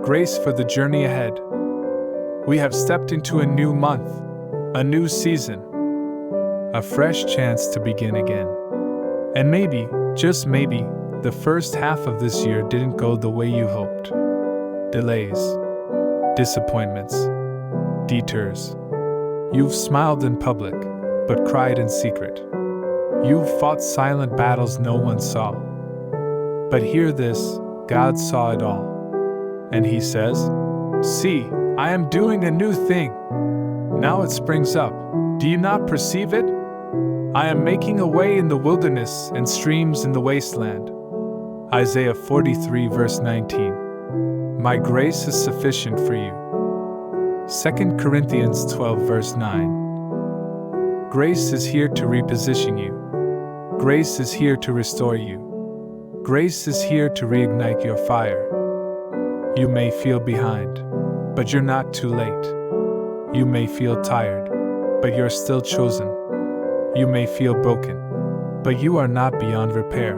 Grace for the journey ahead. We have stepped into a new month, a new season, a fresh chance to begin again. And maybe, just maybe, the first half of this year didn't go the way you hoped. Delays, disappointments, detours. You've smiled in public, but cried in secret. You've fought silent battles no one saw. But hear this, God saw it all. And He says, "See, I am doing a new thing. Now it springs up. Do you not perceive it? I am making a way in the wilderness and streams in the wasteland." Isaiah 43 verse 19. My grace is sufficient for you. 2 Corinthians 12 verse 9. Grace is here to reposition you. Grace is here to restore you. Grace is here to reignite your fire. You may feel behind, but you're not too late. You may feel tired, but you're still chosen. You may feel broken, but you are not beyond repair.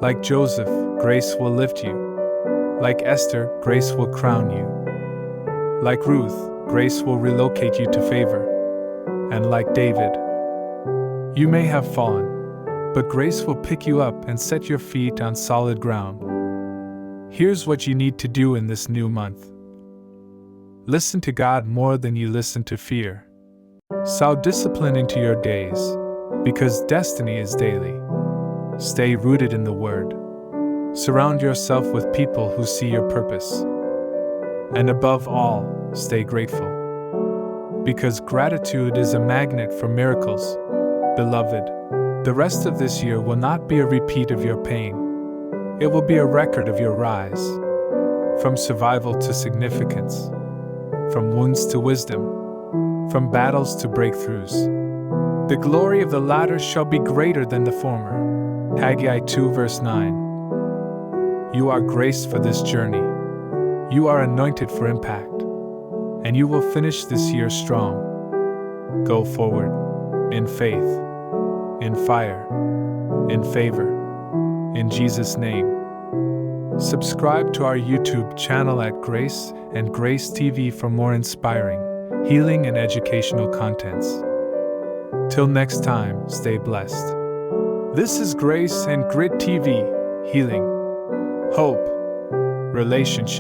Like Joseph, grace will lift you. Like Esther, grace will crown you. Like Ruth, grace will relocate you to favor. And like David, you may have fallen, but grace will pick you up and set your feet on solid ground. Here's what you need to do in this new month. Listen to God more than you listen to fear. Sow discipline into your days, because destiny is daily. Stay rooted in the Word. Surround yourself with people who see your purpose. And above all, stay grateful. Because gratitude is a magnet for miracles. Beloved, the rest of this year will not be a repeat of your pain. It will be a record of your rise. From survival to significance. From wounds to wisdom. From battles to breakthroughs. The glory of the latter shall be greater than the former. Haggai 2 verse 9. You are graced for this journey. You are anointed for impact. And you will finish this year strong. Go forward, in faith, in fire, in favor, in Jesus' name. Subscribe to our YouTube channel at Grace and Grace TV for more inspiring, healing and educational contents. Till next time, stay blessed. This is Grace and Grit TV, healing, hope, relationship.